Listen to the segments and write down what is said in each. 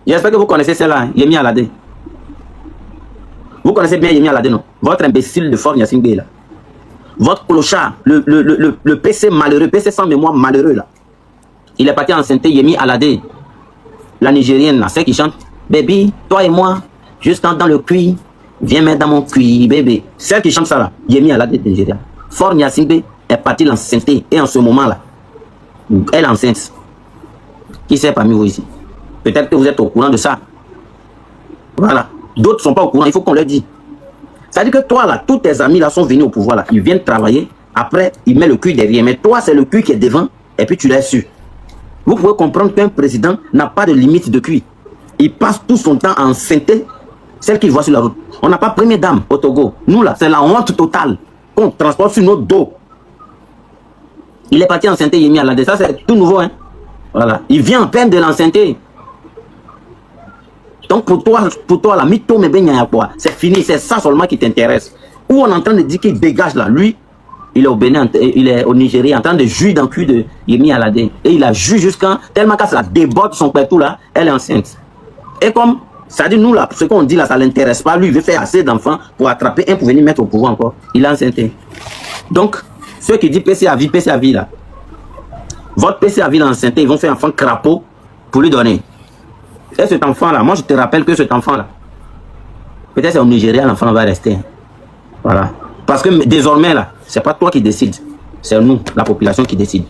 J'espère que vous connaissez celle-là, hein, Yemi Alade. Vous connaissez bien Yemi Alade, non? Votre imbécile de Fort Gnassingbé, là. Votre clochard, le PC malheureux, PC sans mémoire malheureux, là. Il est parti enceinter Yemi Alade, la Nigérienne, là, celle qui chante « Baby, toi et moi, juste dans le cuir, viens mettre dans mon cuir, bébé. » Celle qui chante ça, là, Yemi Alade de Nigeria. Fort Gnassingbé est parti l'enceinter, et en ce moment-là, elle est enceinte. Qui sait parmi vous ici? Peut-être que vous êtes au courant de ça. Voilà. D'autres ne sont pas au courant, il faut qu'on leur dise. Ça veut dire que toi, là, tous tes amis là sont venus au pouvoir, là. Ils viennent travailler, après, ils mettent le cul derrière. Mais toi, c'est le cul qui est devant, et puis tu l'as su. Vous pouvez comprendre qu'un président n'a pas de limite de cul. Il passe tout son temps à enceinter celle qu'il voit sur la route. On n'a pas première dame au Togo. Nous, là, c'est la honte totale qu'on transporte sur notre dos. Il est parti enceinter Yemi Alade. Ça, c'est tout nouveau, hein. Voilà. Il vient en peine de l'enceinter. Donc pour toi, la mytho, c'est fini, c'est ça seulement qui t'intéresse. Ou on est en train de dire qu'il dégage là, lui, il est au Bénin, il est au Nigeria, en train de jouir dans le cul de Yemi Alade. Et il a joué jusqu'à, tellement qu'à ça déborde son pétou là, elle est enceinte. Et comme, ça dit nous là, ce qu'on dit là, ça ne l'intéresse pas, lui il veut faire assez d'enfants pour attraper un pour venir mettre au pouvoir encore. Il est enceinte. Donc, ceux qui disent PC à vie là, votre PC à vie enceinte, ils vont faire un enfant crapaud pour lui donner. Et cet enfant-là, moi je te rappelle que cet enfant-là, peut-être c'est au Nigeria, l'enfant va rester. Voilà. Parce que désormais, là, c'est pas toi qui décide. C'est nous, la population qui décide.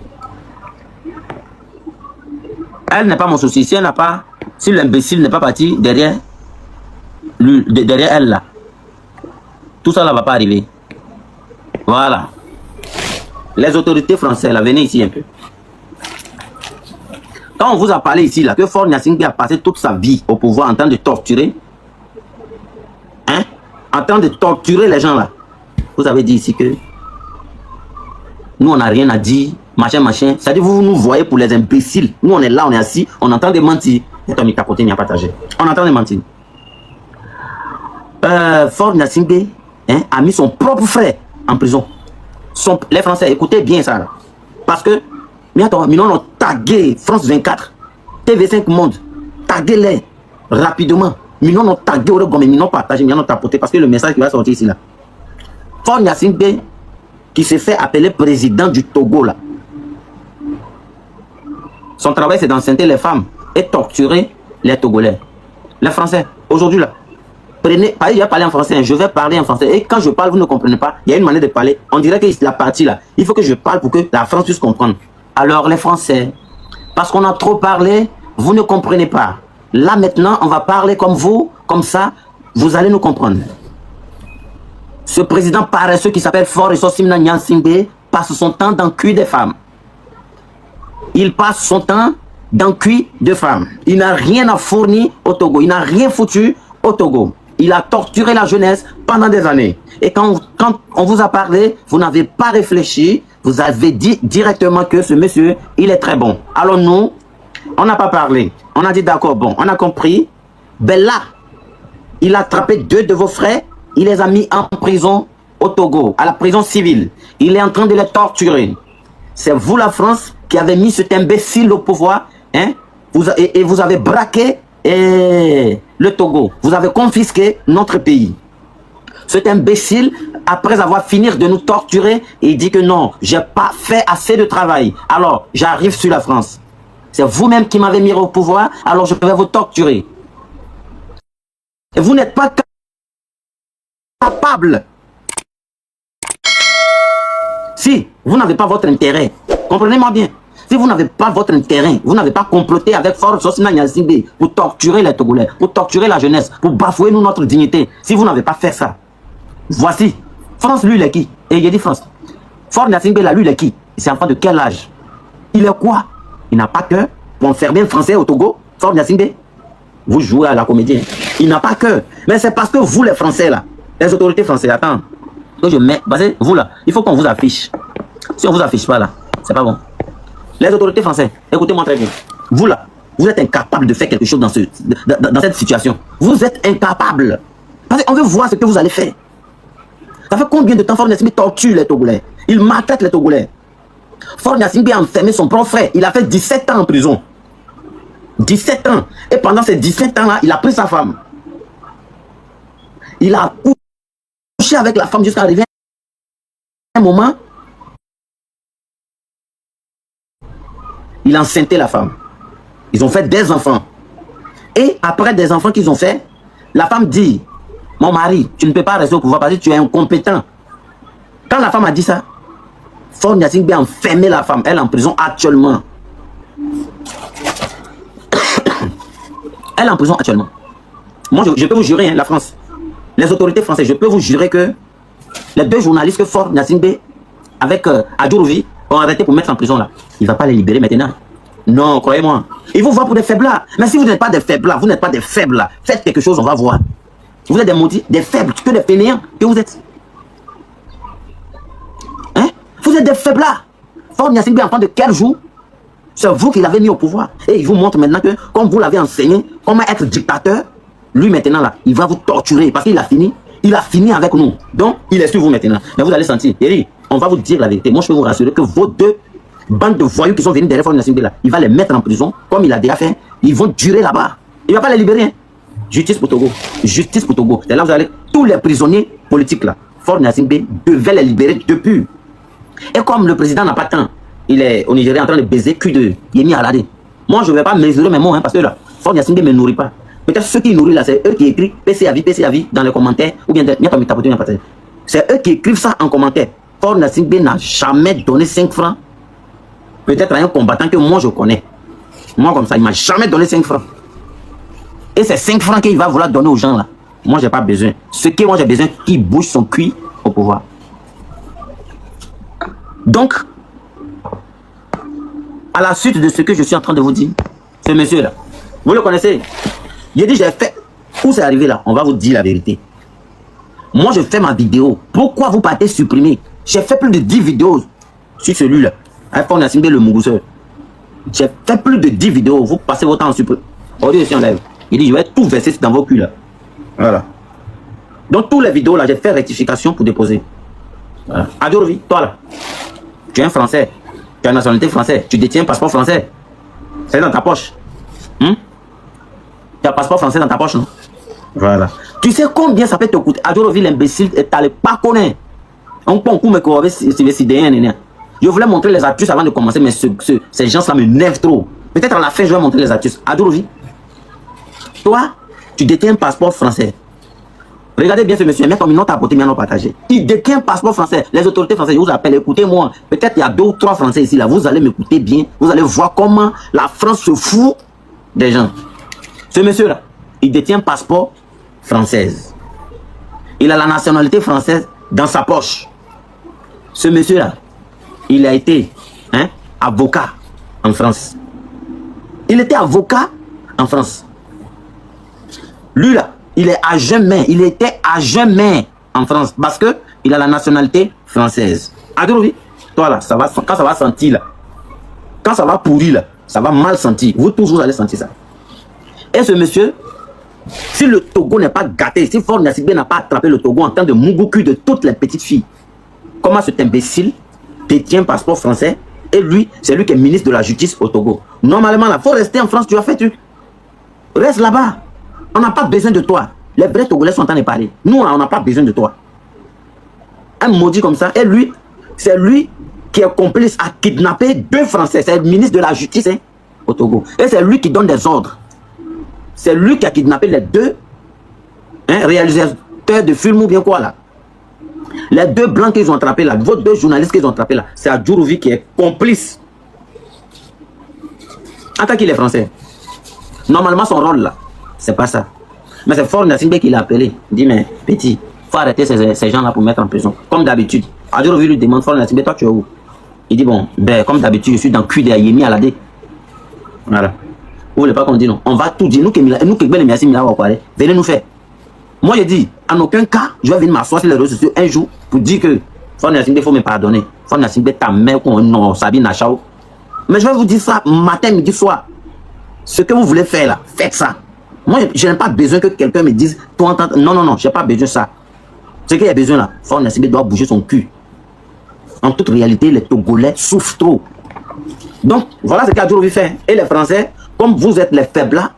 Elle n'est pas mon souci. Si elle n'a pas, si l'imbécile n'est pas parti derrière, derrière elle, là, tout ça ne va pas arriver. Voilà. Les autorités françaises, là, venez ici un peu. Quand on vous a parlé ici, là, que Fort Gnassingbé a passé toute sa vie au pouvoir en train de torturer, hein, en train de torturer les gens là, vous avez dit ici que nous on n'a rien à dire, machin, machin. C'est-à-dire vous nous voyez pour les imbéciles. Nous on est là, on est assis, on entend de mentir. Et ton capoté n'y a partagé. On entend de mentir. Fort Gnassingbé, hein, a mis son propre frère en prison. Les Français, écoutez bien ça là. Parce que nous on a tagué France 24, TV5 Monde, tagué-les rapidement. Nous on a tagué au regard, mais nous on partagé, nous on a tapoté parce que le message qui va sortir ici là. Fort Gnassingbé qui se fait appeler président du Togo là. Son travail c'est d'enceinter les femmes et torturer les Togolais. Les Français, aujourd'hui là. Prenez, il va parler en français, je vais parler en français. Et quand je parle, vous ne comprenez pas. Il y a une manière de parler. On dirait que la partie là, il faut que je parle pour que la France puisse comprendre. Alors les Français, parce qu'on a trop parlé, vous ne comprenez pas. Là maintenant, on va parler comme vous, comme ça, vous allez nous comprendre. Ce président paresseux qui s'appelle Fort Gnassingbé passe son temps dans le cul des femmes. Il passe son temps dans le cul des femmes. Il n'a rien à fournir au Togo. Il n'a rien foutu au Togo. Il a torturé la jeunesse pendant des années. Et quand on vous a parlé, vous n'avez pas réfléchi. Vous avez dit directement que ce monsieur, il est très bon. Alors nous, on n'a pas parlé. On a dit d'accord, bon, on a compris. Ben là, il a attrapé 2 de vos frères. Il les a mis en prison au Togo, à la prison civile. Il est en train de les torturer. C'est vous, la France, qui avez mis cet imbécile au pouvoir. Hein? Et vous avez braqué le Togo. Vous avez confisqué notre pays. Cet imbécile, après avoir fini de nous torturer, il dit que non, j'ai pas fait assez de travail. Alors, j'arrive sur la France. C'est vous-même qui m'avez mis au pouvoir, alors je vais vous torturer. Et vous n'êtes pas capable. Si vous n'avez pas votre intérêt, comprenez-moi bien. Si vous n'avez pas votre intérêt, vous n'avez pas comploté avec Fort Gnassingbé pour torturer les Togolais, pour torturer la jeunesse, pour bafouer nous notre dignité. Si vous n'avez pas fait ça, voici. France, lui, il est qui? Et il dit France. Fort Gnassingbé, là, lui, il est qui? C'est enfant de quel âge? Il est quoi? Il n'a pas cœur pour enfermer un Français au Togo? Fort Gnassingbé? Vous jouez à la comédie. Il n'a pas cœur. Mais c'est parce que vous, les Français, là, les autorités françaises, attends. Que je mets, vous, là, il faut qu'on vous affiche. Si on ne vous affiche pas, là, c'est pas bon. Les autorités françaises, écoutez-moi très bien. Vous là, vous êtes incapable de faire quelque chose dans cette situation. Vous êtes incapable. Parce qu'on veut voir ce que vous allez faire. Ça fait combien de temps Fort Gnassingbé torture les Togolais? Il maltraite les Togolais. Fort Gnassingbé a enfermé son propre frère. Il a fait 17 ans en prison. 17 ans. Et pendant ces 17 ans-là, il a pris sa femme. Il a couché avec la femme jusqu'à arriver à un moment. Il a enceinté la femme. Ils ont fait des enfants. Et après des enfants qu'ils ont fait, la femme dit, mon mari, tu ne peux pas rester au pouvoir parce que tu es incompétent. Quand la femme a dit ça, Faure Gnassingbé a enfermé la femme. Elle est en prison actuellement. Elle est en prison actuellement. Moi, je peux vous jurer, hein, la France, les autorités françaises, je peux vous jurer que les 2 journalistes que Faure Gnassingbé avec Adjourouvi ont arrêté pour mettre en prison là. Il ne va pas les libérer maintenant. Non, croyez-moi. Ils vous voient pour des faiblards. Mais si vous n'êtes pas des faiblards, vous n'êtes pas des faibles, faites quelque chose, on va voir. Vous êtes des maudits, des faibles, que des fainéants que vous êtes. Hein? Vous êtes des faiblards. Faure Gnassingbé, enfant de quel jour? C'est vous qui l'avez mis au pouvoir. Et il vous montre maintenant que, comme vous l'avez enseigné, comment être dictateur, lui maintenant là, il va vous torturer parce qu'il a fini. Il a fini avec nous. Donc, il est sur vous maintenant. Mais vous allez sentir. Eri, on va vous dire la vérité. Moi, je peux vous rassurer que vos 2 bandes de voyous qui sont venus derrière Faure Gnassingbé là, il va les mettre en prison, comme il a déjà fait. Ils vont durer là-bas. Il ne va pas les libérer. Hein. Justice pour Togo. Justice pour Togo. C'est là où vous allez. Tous les prisonniers politiques là, Faure Gnassingbé devait les libérer depuis. Et comme le président n'a pas de temps, il est au Nigeria en train de baiser cul de Yemi Alade. Moi, je ne vais pas mesurer mes mots, hein, parce que là, Faure Gnassingbé ne me nourrit pas. Peut-être ceux qui nourrissent là, c'est eux qui écrivent PC à vie dans les commentaires, ou bien c'est eux qui écrivent ça en commentaire. Faure Gnassingbé n'a jamais donné 5 francs. Peut-être à un combattant que moi je connais. Moi comme ça, il ne m'a jamais donné 5 francs. Et c'est 5 francs qu'il va vouloir donner aux gens là. Moi, je n'ai pas besoin. Ce que moi j'ai besoin, qu'il bouge son cul au pouvoir. Donc, à la suite de ce que je suis en train de vous dire, ce monsieur-là, vous le connaissez. Il dit, j'ai fait. Où c'est arrivé là? On va vous dire la vérité. Moi, je fais ma vidéo. Pourquoi vous partez supprimer? J'ai fait plus de 10 vidéos sur celui-là. Faure Gnassingbé le Mougouseur. J'ai fait plus de 10 vidéos. Vous passez votre temps en supprimer. Aujourd'hui, je suis en live. Il dit, je vais tout verser dans vos culs là. Voilà. Donc, toutes les vidéos là, j'ai fait rectification pour déposer. Voilà. Adjourouvi, toi là, tu es un Français. Tu as une nationalité française. Tu détiens un passeport français. C'est dans ta poche. Tu as un passeport français dans ta poche, non? Voilà. Tu sais combien ça peut te coûter? Adjourouvi, l'imbécile, tu n'allais pas connaître. Je voulais montrer les astuces avant de commencer, mais ces gens-là me nervent trop. Peut-être à la fin, je vais montrer les astuces. Adjourouvi, toi, tu détiens un passeport français. Regardez bien ce monsieur, mais comme ils n'ont pas apporté, mais ils n'ont partagé. Il détient un passeport français. Les autorités françaises, je vous appelle, écoutez-moi. Peut-être il y a 2 ou 3 Français ici, là. Vous allez m'écouter bien. Vous allez voir comment la France se fout des gens. Ce monsieur-là, il détient un passeport français. Il a la nationalité française dans sa poche. Ce monsieur-là, il a été avocat en France. Il était avocat en France. Lui, là, il est à jamais, il était à jamais en France parce que il a la nationalité française. Adjourouvi, toi là, ça va, quand ça va sentir là, quand ça va pourrir là, ça va mal sentir. Vous tous, vous allez sentir ça. Et ce monsieur, si le Togo n'est pas gâté, si Faure Gnassingbé n'a pas attrapé le Togo en tant de mougouku de toutes les petites filles, comment cet imbécile détient un passeport français et lui, c'est lui qui est ministre de la justice au Togo. Normalement, il faut rester en France, tu as fait tu. Reste là-bas. On n'a pas besoin de toi. Les vrais Togolais sont en train de parler. Nous, on n'a pas besoin de toi. Un maudit comme ça. Et lui, c'est lui qui est complice à kidnapper 2 Français. C'est le ministre de la Justice au Togo. Et c'est lui qui donne des ordres. C'est lui qui a kidnappé les 2 réalisateurs de films ou bien quoi là. Les 2 blancs qu'ils ont attrapés là. Vos 2 journalistes qu'ils ont attrapés là. C'est Adjourouvi qui est complice. En tant qu'il est français. Normalement, son rôle là, c'est pas ça. Mais c'est Faure Gnassingbé qui l'a appelé. Il dit, mais petit, il faut arrêter ces gens-là pour mettre en prison. Comme d'habitude. Adjourouvi lui demande, Faure Gnassingbé, toi tu es où? Il dit, bon, ben, comme d'habitude, je suis dans le cul de Yemi Alade. Voilà. Vous voulez pas qu'on dise non? On va tout dire. Nous qui venez nous faire. Moi, je dis, en aucun cas, je vais venir m'asseoir sur les réseaux sociaux un jour pour dire que Faure Gnassingbé, il faut me pardonner. Faure Gnassingbé, ta mère, non, Sabine Nachao. Mais je vais vous dire ça matin, midi, soir. Ce que vous voulez faire là, faites ça. Moi, je n'ai pas besoin que quelqu'un me dise, toi, non, non, non, je n'ai pas besoin de ça. Ce qu'il y a besoin là, Faure Gnassingbé doit bouger son cul. En toute réalité, les Togolais souffrent trop. Donc, voilà ce qu'Adjourouvi fait. Et les Français comme vous êtes les faibles là,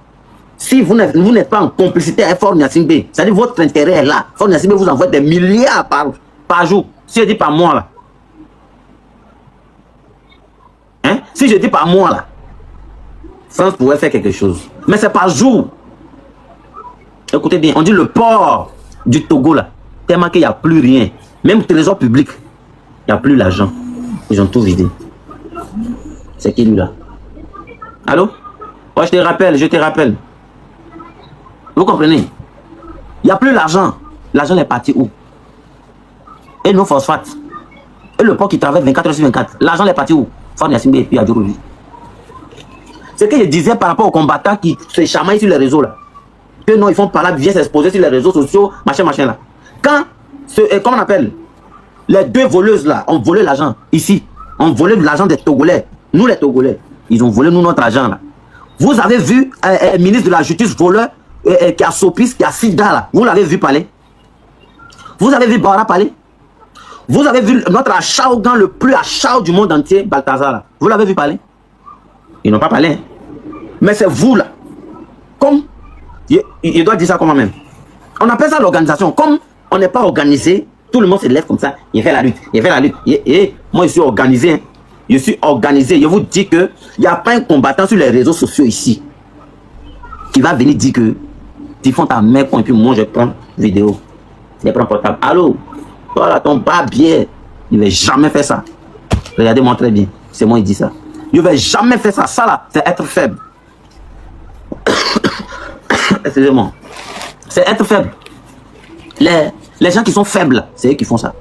si vous n'êtes pas en complicité avec Faure Gnassingbé, c'est-à-dire votre intérêt est là, Faure Gnassingbé vous envoie des milliards par jour. Si je dis par mois là, hein? Si je dis par mois là, France pourrait faire quelque chose. Mais c'est par jour. Écoutez bien, on dit le port du Togo là, tellement qu'il n'y a plus rien. Même le trésor public, il n'y a plus l'argent. Ils ont tout vidé. C'est qui lui là? Allô? Oh, je te rappelle. Vous comprenez? Il n'y a plus l'argent. L'argent est parti où? Et nos phosphates. Et le port qui travaille 24 heures sur 24. L'argent est parti où? Faure Gnassingbé et puis Adjorobi. C'est ce que je disais par rapport aux combattants qui se chamaillent sur les réseaux là. Que non, ils font par là, viennent s'exposer sur les réseaux sociaux, machin là. Quand, comment on appelle? Les deux voleuses là ont volé l'argent ici. Ont volé l'argent des Togolais. Nous les Togolais. Ils ont volé nous notre argent là. Vous avez vu un ministre de la Justice voleur qui a Sopis, qui a Sida là. Vous l'avez vu parler? Vous avez vu Bara parler? Vous avez vu notre achaougan le plus achaou du monde entier, Balthazar là. Vous l'avez vu parler? Ils n'ont pas parlé. Hein? Mais c'est vous là. Comme, il doit dire ça comment même. On appelle ça l'organisation. Comme on n'est pas organisé, tout le monde se lève comme ça. Il fait la lutte. Il fait la lutte. Moi, je suis organisé. Hein. Je suis organisé. Je vous dis que il n'y a pas un combattant sur les réseaux sociaux ici qui va venir dire que tu fais ta main et puis moi je prends vidéo. Je prends portable. Allô? Toi là, ton barbier, il ne va jamais faire ça. Regardez-moi très bien. C'est moi qui dis ça. Il ne va jamais faire ça. Ça là, c'est être faible. Excusez-moi. C'est être faible. Les gens qui sont faibles, c'est eux qui font ça.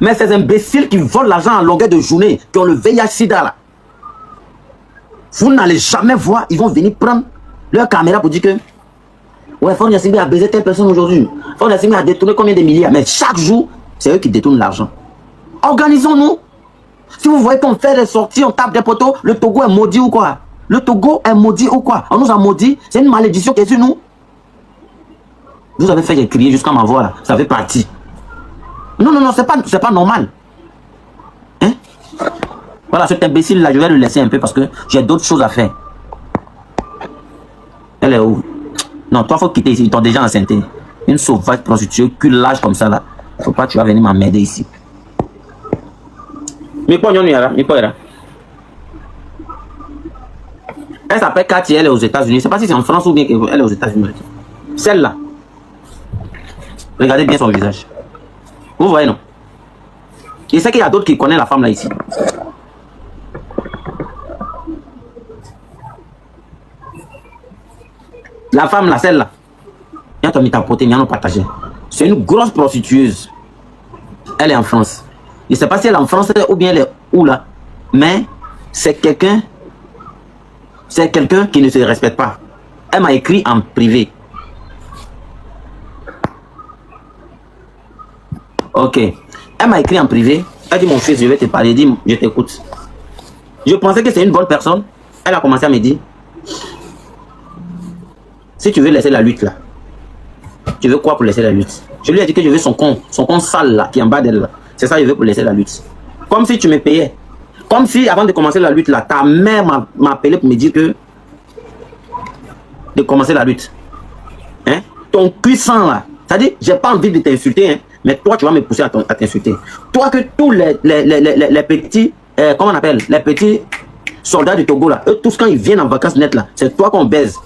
Mais ces imbéciles qui volent l'argent en longueur de journée, qui ont le VIH-Sida là, vous n'allez jamais voir, ils vont venir prendre leur caméra pour dire que ouais, Faure Gnassingbé a baisé telle personne aujourd'hui. Faure Gnassingbé a détourné combien de milliards. Mais chaque jour, c'est eux qui détournent l'argent. Organisons-nous. Si vous voyez qu'on fait des sorties, on tape des poteaux, le Togo est maudit ou quoi? Le Togo est maudit ou quoi? On nous a maudit, c'est une malédiction qui est sur nous. Vous avez fait crier jusqu'à ma voix là, ça fait partie. Non, c'est pas normal. Hein? Voilà, cet imbécile là, je vais le laisser un peu parce que j'ai d'autres choses à faire. Elle est où? Non, toi, faut quitter ici, ils t'ont déjà enceinté. Une sauvage prostituée, cul lâche comme ça là. Faut pas que tu vas venir m'emmerder ici. Mais quoi, elle s'appelle Cathy, elle est aux États-Unis. Je ne sais pas si c'est en France ou bien qu'elle est aux États-Unis. Celle-là. Regardez bien son visage. Vous voyez, non? Je sais qu'il y a d'autres qui connaissent la femme là ici. La femme là, celle-là. Il y a mis ta poté, il y a partagé. C'est une grosse prostitueuse. Elle est en France. Je ne sais pas si elle est en France ou bien elle est où là. Mais c'est quelqu'un. C'est quelqu'un qui ne se respecte pas. Elle m'a écrit en privé. Ok. Elle m'a écrit en privé. Elle dit mon fils, je vais te parler. Dis, je t'écoute. Je pensais que c'est une bonne personne. Elle a commencé à me dire, si tu veux laisser la lutte là, tu veux quoi pour laisser la lutte? Je lui ai dit que je veux son compte sale là, qui est en bas d'elle là. C'est ça que je veux pour laisser la lutte. Comme si tu me payais. Comme si avant de commencer la lutte là, ta mère m'a appelé pour me dire que de commencer la lutte. Hein? Ton puissant là. C'est-à-dire, j'ai pas envie de t'insulter, hein, mais toi tu vas me pousser à t'insulter. Toi que tous les petits, comment on appelle, les petits soldats du Togo là, eux tous quand ils viennent en vacances net là, c'est toi qu'on baise.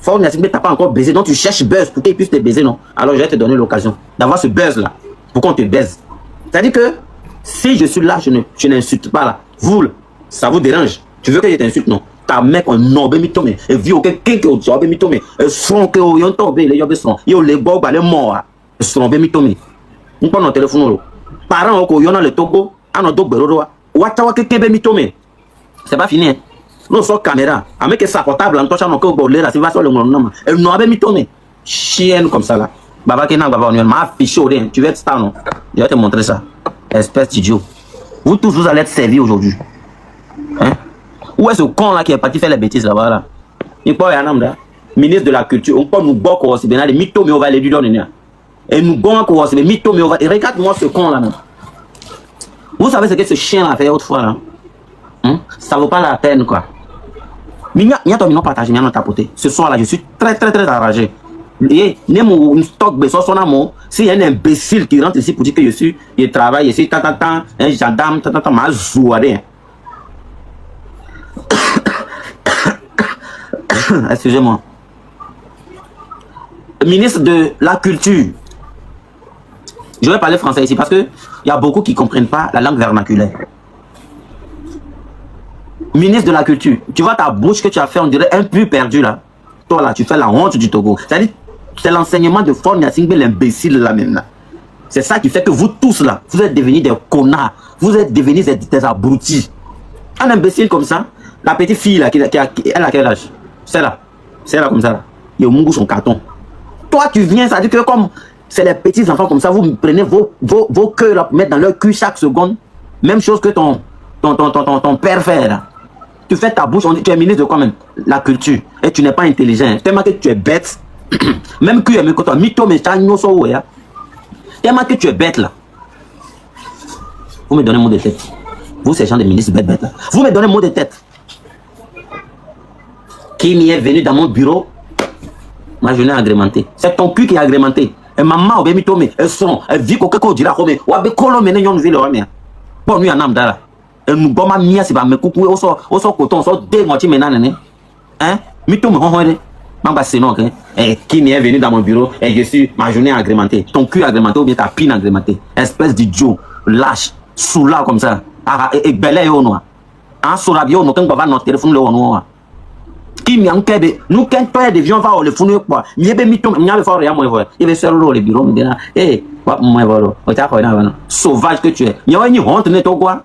Faure Gnassingbé t'as pas encore baisé, donc tu cherches buzz pour qu'ils puissent te baiser, non? Alors je vais te donner l'occasion d'avoir ce buzz là, pour qu'on te baise. C'est-à-dire que si je suis là, je n'insulte pas là. Vous, ça vous dérange? Tu veux que je t'insulte, non? Ta mec, on nobe mitome, et vieux, quelqu'un qui est au mitome, et son que yon tombe, les yobes sont, yo les bob, les morts, son mitome. On prend notre téléphone, parents, on yon a le Togo, on a d'autres beroro, watawa quelqu'un mitome. C'est pas fini, hein? Non, sur caméra, avec sa portable, en touchant encore au là, c'est va sur le nom, elle nobe mitome. Chienne comme ça là. Baba Kena, Baba, on m'a affiché au rien. Tu veux être star, non? Je vais te montrer ça. Espèce d'idiot. Vous tous, vous allez être servis aujourd'hui. Hein? Où est ce con là qui est parti faire les bêtises là-bas là? Il peut y avoir un ministre de la culture. On peut nous boire aussi bien les mythos, mais on va les lui donner. Et nous boire aussi les mythos, mais on va. Regarde-moi ce con là. Vous savez ce que ce chien là fait autrefois là? Hein? Ça vaut pas la peine quoi. Mais il y a ton partagé, il y a tapoté. Ce soir-là, je suis très, très, très enragé. Et mon stock besoin son amour. S'il y a un imbécile qui rentre ici pour dire que je travaille ici, un gendarme, ma zouade. Excusez-moi. Ministre de la Culture. Je vais parler français ici parce que il y a beaucoup qui ne comprennent pas la langue vernaculaire. Ministre de la Culture, tu vois ta bouche que tu as fait, on dirait un peu perdu là. Toi là, tu fais la honte du Togo. C'est-à-dire, c'est l'enseignement de Faure Gnassingbé, l'imbécile là même là. C'est ça qui fait que vous tous là, vous êtes devenus des connards. Vous êtes devenus des abrutis. Un imbécile comme ça, la petite fille là, elle a quel âge? C'est là comme ça là. Il y a au son carton. Toi tu viens, ça dit que comme c'est les petits enfants comme ça, vous prenez vos queues là pour mettre dans leur cul chaque seconde. Même chose que ton père fait là. Tu fais ta bouche, on dit tu es ministre de quoi même? La culture. Et tu n'es pas intelligent. Tellement que tu es bête. Même que tu es mytho, mais tellement que tu es bête là. Vous me donnez mot de tête. Vous, ces gens de ministres bêtes là. Vous me donnez mot de tête. Qui m'y est venu dans mon bureau? Moi, je l'ai agrémenté. C'est ton cul qui est agrémenté. Et maman, au bémito, mais elle vit qu'on dira, mais ou kolo mene yon ville mais bon nous en amdala. Et nous bon ma mia c'est pas me coucou au so coton so deux moitié maintenant hein mito me honhore mamba c'est non et qui m'est venu dans mon bureau et je suis ma journée agrémentée. Ton cul agrémenté ou bien ta pine agrémentée. Espèce d'idiot, lâche, soula comme ça. Et belé au noir. En sourabio no quand va notre téléphone le noir. Qui m'y enquête nous quand père de vion va au le funu quoi. M'y be mito m'y avait fort rien moi. Il veut faire le bureau me dire eh quoi moi voilà. O ta quoi na sauvage que tu es. M'y a une honte ne to quoi.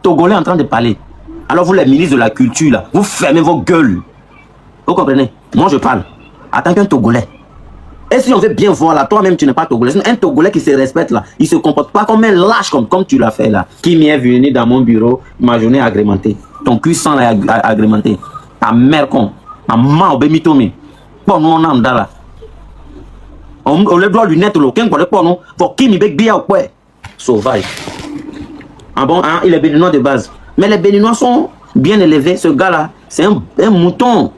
Togolais en train de parler. Alors vous les ministres de la culture là, vous fermez vos gueules. Vous comprenez? Moi je parle en tant qu'un Togolais. Et si on veut bien voir là, toi-même tu n'es pas Togolais. Un Togolais qui se respecte là, il se comporte pas comme un lâche comme tu l'as fait là. Qui m'est venu dans mon bureau, ma journée agrémentée. Ton cul sang est agrémenté. Ta mère con, ta maman au bémitomi. Bon nous on a là. On le doit lunettes là, qu'un quoi pour nous, pour qui m'y bec bien ou quoi? Sauvage. Ah bon, hein, il est béninois de base. Mais les béninois sont bien élevés. Ce gars-là, c'est un mouton.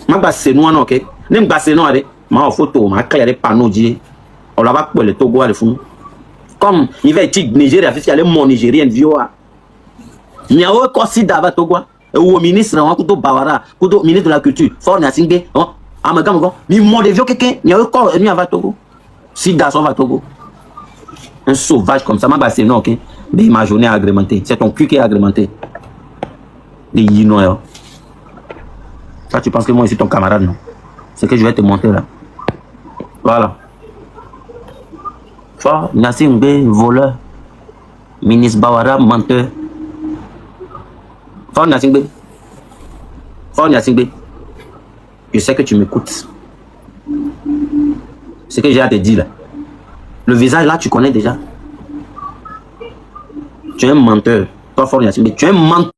Ma base c'est noir, ok? Nem base c'est noir, ma photo, ma créé des panneaux d'y. On l'a pas pour le Togo à le fond. Comme il va être Nigeria, il y a mon Nigérien vieux. Il y a un considérable d'ava Togo. Ou ministre, on a couteau Bawara, couteau ministre de la culture, Faure Gnassingbé, Amagam, mais mon de vieux quelqu'un, il y a un corps, il y a un Togo. Sida, on va Togo. Un sauvage comme ça, ma base c'est non, ok? Mais ma journée agrémentée. C'est ton cul qui est agrémenté. Les yinois. Ça, tu penses que moi, je suis ton camarade, non? C'est que je vais te montrer là. Voilà. Faure Gnassingbé, voleur. Ministre Bawara, menteur. Faure Gnassingbé. Faure Gnassingbé. Je sais que tu m'écoutes. Ce que j'ai à te dire là. Le visage là, tu connais déjà. Tu es un menteur. Toi, Faure Gnassingbé, tu es un menteur.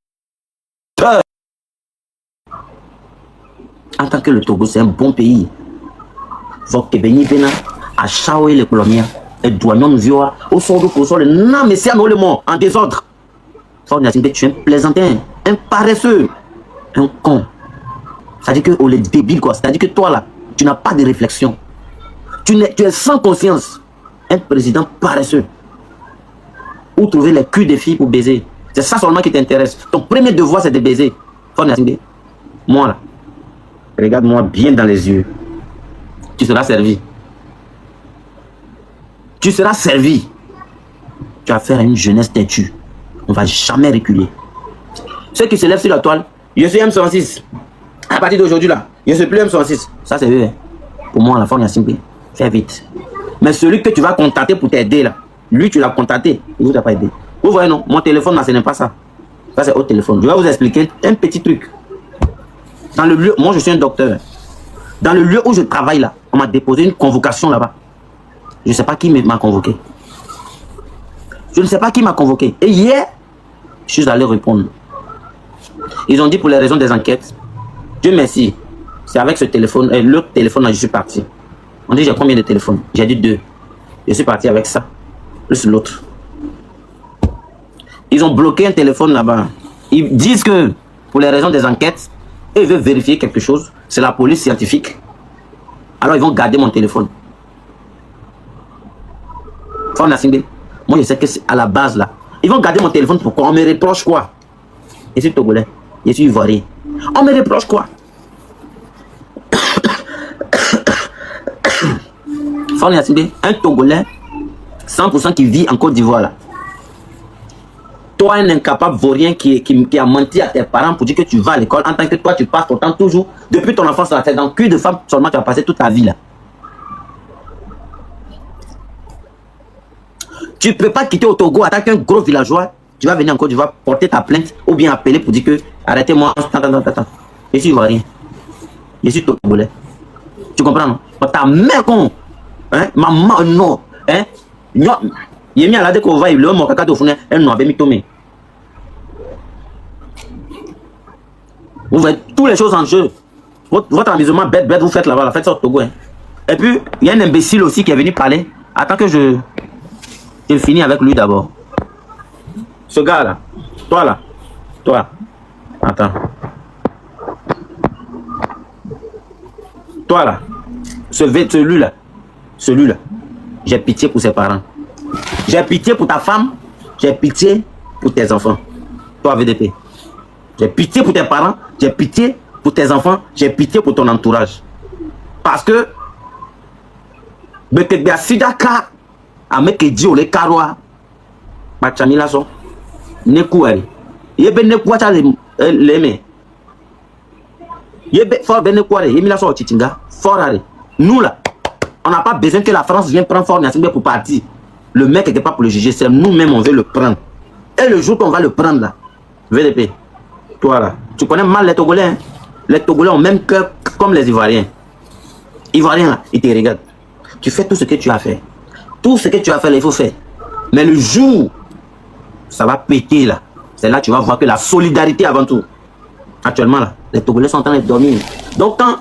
En tant que le Togo, c'est un bon pays. Votre Québéni Bena, à Chaoué les coloniens, et douanions nous viola, au son de Koso, non, mais c'est un élément en désordre. Faure Gnassingbé, tu es un plaisantin, un paresseux, un con. C'est-à-dire que, on est débile quoi. C'est-à-dire que toi là, tu n'as pas de réflexion. Tu es sans conscience. Un président paresseux. Où trouver les culs des filles pour baiser? C'est ça seulement qui t'intéresse. Ton premier devoir, c'est de baiser. Faure Gnassingbé. Moi là, regarde-moi bien dans les yeux. Tu seras servi. Tu seras servi. Tu vas faire une jeunesse têtue. On ne va jamais reculer. Ceux qui se lèvent sur la toile, je suis M66. À partir d'aujourd'hui là, je ne suis plus M66. Ça c'est eux. Pour moi, la Faure Gnassingbé, fais vite. Mais celui que tu vas contacter pour t'aider là, lui tu l'as contacté, il ne vous a pas aidé. Vous voyez non, mon téléphone là, ce n'est pas ça. Ça c'est autre téléphone. Je vais vous expliquer un petit truc. Dans le lieu, moi je suis un docteur. Dans le lieu où je travaille là, on m'a déposé une convocation là-bas. Je ne sais pas qui m'a convoqué. Je ne sais pas qui m'a convoqué. Et hier, je suis allé répondre. Ils ont dit pour les raisons des enquêtes, Dieu merci, c'est avec ce téléphone, l'autre téléphone là, je suis parti. On dit j'ai combien de téléphones? J'ai dit 2. Je suis parti avec ça, plus l'autre. Ils ont bloqué un téléphone là-bas. Ils disent que, pour les raisons des enquêtes, ils veulent vérifier quelque chose. C'est la police scientifique. Alors ils vont garder mon téléphone. Moi je sais que c'est à la base là. Ils vont garder mon téléphone pourquoi? On me reproche quoi? Je suis togolais. Je suis ivoirien. On me reproche quoi? Un Togolais 100% qui vit en Côte d'Ivoire là. Toi, un incapable vaurien qui a menti à tes parents pour dire que tu vas à l'école en tant que toi, tu passes ton temps toujours, depuis ton enfance, c'est dans le cul de femme seulement tu as passé toute ta vie là. Tu ne peux pas quitter au Togo, attaquer un gros villageois, tu vas venir en Côte d'Ivoire porter ta plainte ou bien appeler pour dire que arrêtez-moi, attends. Je suis ivoirien. Je suis Togolais. Tu comprends non? Ta mère con, hein, maman non, hein, non. Il est mis à la déco, il est mort, caca de founet, elle n'a pas mis tomé. Vous faites toutes les choses en jeu. Votre amusement bête, vous faites là-bas, faites ça au Togo. Hein. Et puis, il y a un imbécile aussi qui est venu parler. Attends que je finis avec lui d'abord. Ce gars là, toi, attends. Toi là, celui-là, j'ai pitié pour ses parents. J'ai pitié pour ta femme, j'ai pitié pour tes enfants. Toi, VDP. J'ai pitié pour tes parents, j'ai pitié pour tes enfants, j'ai pitié pour ton entourage. Parce que, Bekebia Sidaka, Amekedio le Karoa, Bachamila so, Nekouari. Yebe Nekouacha l'aimer. Yebe fort Benekouari, Yemila so Tichinga, fort allez. Nous là, on n'a pas besoin que la France vienne prendre Fort Gnassingbé pour partir. Le mec n'était pas pour le juger, c'est nous-mêmes on veut le prendre. Et le jour qu'on va le prendre là, VDP, toi là, tu connais mal les Togolais. Hein? Les Togolais ont même cœur comme les Ivoiriens. Ivoiriens là, ils te regardent. Tu fais tout ce que tu as fait. Tout ce que tu as fait là, il faut faire. Mais le jour, ça va péter là. C'est là que tu vas voir que la solidarité avant tout. Actuellement là, les Togolais sont en train de dormir. Donc quand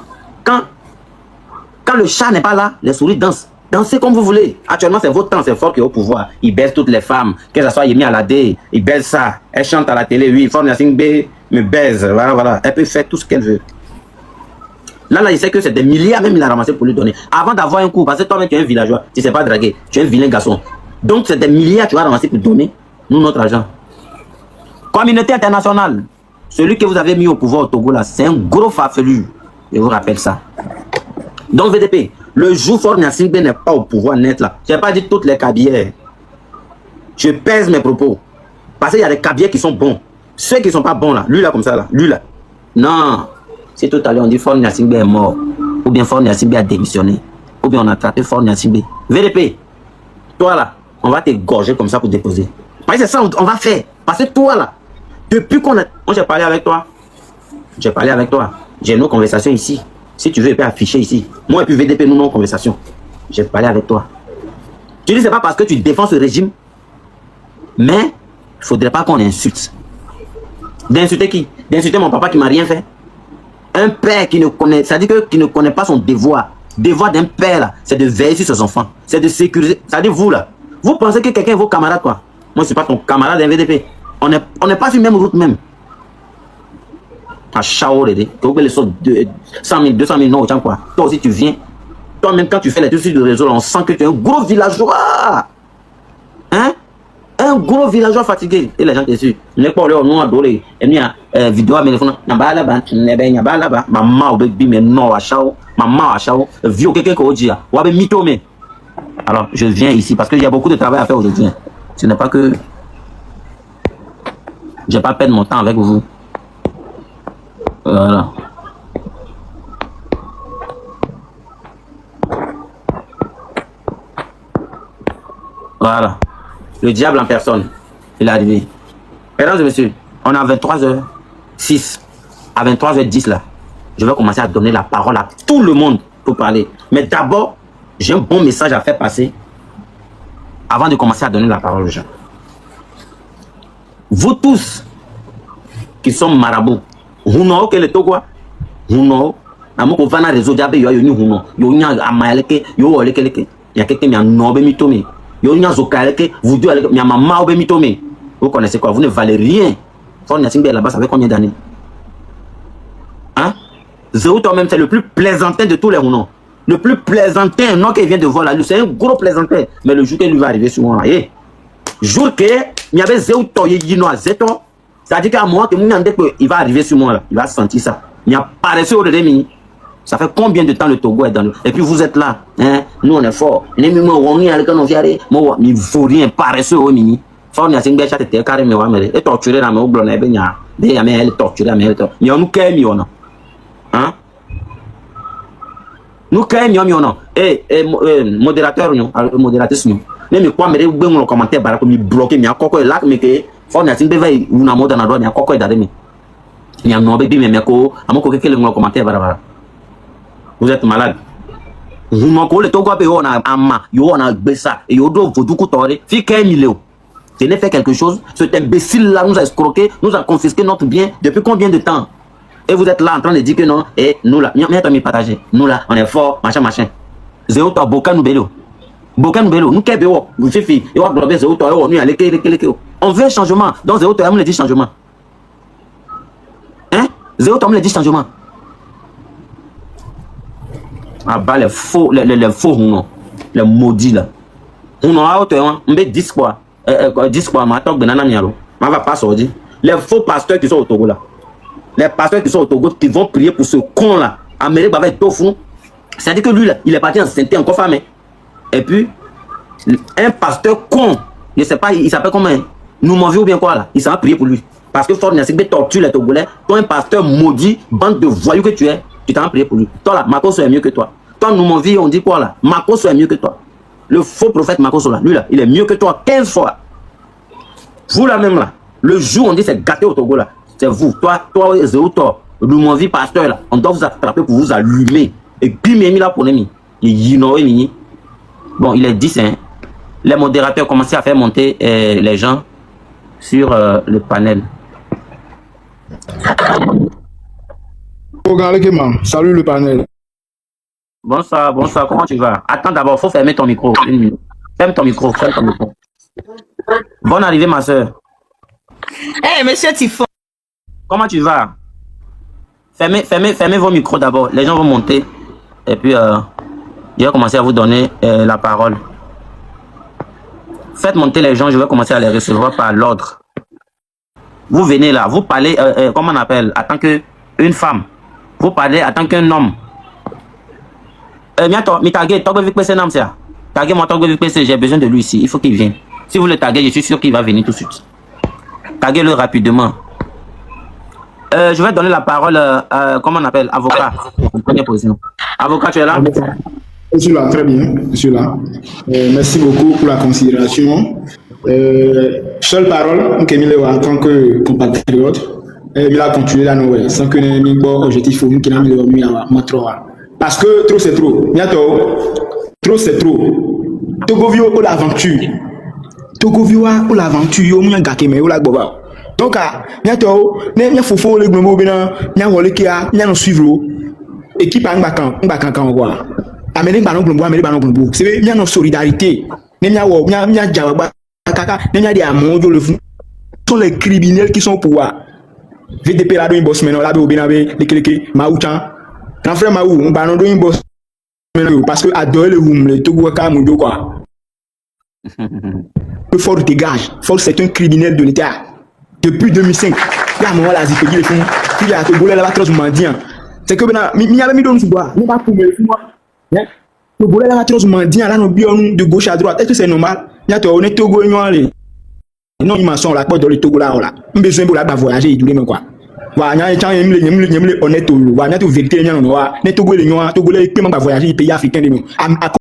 le chat n'est pas là, les souris dansent. Dansez comme vous voulez. Actuellement, c'est votre temps, c'est fort qui est au pouvoir. Il baise toutes les femmes. Que ce soit Yemi Alade, il baise ça. Elle chante à la télé, oui, Fort Gnassingbé me baise. Voilà. Elle peut faire tout ce qu'elle veut. Là, il sait que c'est des milliards même il a ramassé pour lui donner. Avant d'avoir un coup, parce que toi-même, tu es un villageois, tu ne sais pas draguer. Tu es un vilain garçon. Donc, c'est des milliards que tu vas ramasser pour donner, nous, notre argent. Communauté internationale. Celui que vous avez mis au pouvoir au Togo, là, c'est un gros farfelu. Je vous rappelle ça. Donc, VDP, le jour Fort Gnassingbé n'est pas au pouvoir net là. Je n'ai pas dit toutes les cabières. Je pèse mes propos. Parce qu'il y a des cabières qui sont bons. Ceux qui ne sont pas bons là, lui là comme ça là, lui là. Non. Si tout à l'heure on dit Fort Gnassingbé est mort, ou bien Fort Gnassingbé a démissionné, ou bien on a attrapé Fort Gnassingbé. VDP, toi là, on va t'égorger comme ça pour déposer. Parce que c'est ça on va faire. Parce que toi là, depuis qu'on a... Moi j'ai parlé avec toi. J'ai nos conversations ici. Si tu veux, je peux afficher ici. Moi et puis VDP, nous, nos conversations. J'ai parlé avec toi. Tu dis, c'est pas parce que tu défends ce régime, mais il ne faudrait pas qu'on insulte. D'insulter qui? D'insulter mon papa qui m'a rien fait. Un père qui ne connaît, ça dit que qui ne connaît pas son devoir. Devoir d'un père, là, c'est de veiller sur ses enfants. C'est de sécuriser. Ça dit vous, là. Vous pensez que quelqu'un est vos camarades, quoi. Moi, je ne suis pas ton camarade d'un VDP. On n'est pas sur la même route, même. À Chao, les 100 000, 200 000, non, quoi. Toi aussi, tu viens. Toi-même, quand tu fais les trucs sur le réseau, là, on sent que tu es un gros villageois. Hein? Un gros villageois fatigué. Et les gens te suivent. Je n'ai pas le nom à Dolé. Et il y a vidéo à mes téléphones. Maman, baby, mais non, à Chao. Maman, à Chao. Vieux, quelqu'un qui dit, ou avec mytho, mais. Alors, je viens ici parce qu'il y a beaucoup de travail à faire aujourd'hui. Ce n'est pas que. Je n'ai pas perdre mon temps avec vous. Voilà. Voilà. Le diable en personne. Il est arrivé. Mesdames et messieurs, on est à 23h06. À 23h10 là, je vais commencer à donner la parole à tout le monde pour parler. Mais d'abord, j'ai un bon message à faire passer avant de commencer à donner la parole aux gens. Vous tous qui sont marabouts, Huno que le Togo, Huno, amoko vana réseau diabe yo ni Huno, yo nya amaleke, yo oleke, ya keke mi anobe mitome, yo nya zokaleke, vous deux mi mama obe mitome. Vous connaissez quoi? Vous ne valez rien. Fort Gnassingbé là-bas, ça fait combien d'années? Hein? Zéou toi-même, c'est le plus plaisantin de tous les noms. Le plus plaisantin, non qu'il vient de voir là, c'est un gros plaisantin. Mais le jour qu'il lui va arriver sur moi, le jour que il y avait Zéou toi, ça dit qu'à moi, il va arriver sur moi là, il va sentir ça. Il y a paresseux au demi. Ça fait combien de temps le Togo est dans le... Et puis vous êtes là, hein? Nous on est fort. Il ne faut rien, paresseux au mini. Fort Gnassingbé chatte carré mais ouais et torturer la me blonde et nya de ya me torturer mais il y a nous kay mi ona hein nous kay mi ona modérateur nous modératrice nous même quoi me gbe mon commentaire bara ko mi bloquer mi akoko là mais que Fort Gnassingbé va una moda na do mi akoko dare mi ni am no be bi me ko amoko ke kele mon commentaire bara vous êtes malade vous m'en le Togo be ona amma yo ona gbesa e yo do voduku tore fi kay mi le ce n'est fait quelque chose. Cet imbécile-là nous a escroqué, nous a confisqué notre bien depuis combien de temps? Et vous êtes là en train de dire que non, et nous là, nous là, on est fort, machin, machin. Zéo toi, Boka nous bélo. Boka nous bélo, nous qu'est béo, vous faites fi, et on va Zéo toi, on on veut un changement. Donc Zéo toi, on me dit changement. Hein? Zéo toi, on me dit changement. Ah bah les faux, les faux, non. Les maudits là. On a autre, on met 10 quoi. 10 quoi, ma toque de nana miaro. Ma va pas sortir. Les faux pasteurs qui sont au Togo là. Les pasteurs qui sont au Togo qui vont prier pour ce con là. Amérique avec Tofu. C'est-à-dire que lui là, il est parti en sainteté encore famé. Et puis, un pasteur con, je sais pas, il s'appelle comment? Nous m'en ou bien quoi là? Il s'en va prier pour lui. Parce que Fort Gnassingbé torture les Togolais. Toi, un pasteur maudit, bande de voyous que tu es, tu t'en vas prier pour lui. Toi là, Makoso est mieux que toi. Toi, nous m'en on dit quoi là? Makoso est mieux que toi. Le faux prophète Makoso là, lui là, il est mieux que toi 15 fois. Vous là même là, le jour on dit c'est gâté au Togo là, c'est vous, toi, Zéo, toi, Lumonvi pasteur là, on doit vous attraper pour vous allumer. Et puis mis là pour nous, bon, il est 10 hein. Les modérateurs commençaient à faire monter les gens sur le panel. Salut le panel. Bonsoir, bonsoir, comment tu vas? Attends d'abord, il faut fermer ton micro. Une minute. Ferme ton micro, ferme ton micro. Bonne arrivée, ma soeur. Hey, monsieur Tifon. Comment tu vas? Fermez vos micros d'abord. Les gens vont monter. Et puis, je vais commencer à vous donner la parole. Faites monter les gens, je vais commencer à les recevoir par l'ordre. Vous venez là, vous parlez, comment on appelle, en tant qu'une femme. Vous parlez en tant qu'un homme. J'ai besoin de lui ici. Il faut qu'il vienne. Si vous le taguez, je suis sûr qu'il va venir tout de suite. Taguez-le rapidement. Je vais donner la parole à, comment on appelle, avocat. Première position. Avocat, tu es là? Je suis là, très bien. Je suis là. Merci beaucoup pour la considération. Seule parole, en tant que compatriote, il a continué là, sans que nous bon objectif pour nous qui n'a mis à parce que trop c'est trop. Trop c'est trop. Togovio pour l'aventure. Togovio pour l'aventure. Nous gâté mais la boba. Donc bientôt, nous faut le gnomo bena, nous voler qui a, nous suivre. Équipe en bakan kan quoi. Amener banon glombo, amener banon glombo. C'est bien notre solidarité. Nous jawaba kaka, nous des amours le fou. Sont les criminels qui sont au pouvoir. VDP là do boss maintenant là be obinabe les Maouchan. Grand frère Maou, on va nous boss parce que adore le Togo Kamoudo quoi. Le fort dégage. Fort c'est un criminel de l'État. Depuis 2005, là mon là j'ai payé le fond. Il y a Togo là trop mendiant. C'est que il y avait mis dans le bois. Non pas pour me moi. Togo là trop mendiant là nos bions de gauche à droite. Est-ce que c'est normal? Il y a on est Togo aller. Non, ils m'en sont là quoi dans le Togo là là. Besoin pour là voyager il doit quoi. Wa nya chan yemle honnête wa nya to vérité nya no wa ne Togo le nyo Togo le pe ma voyager pays africain de nous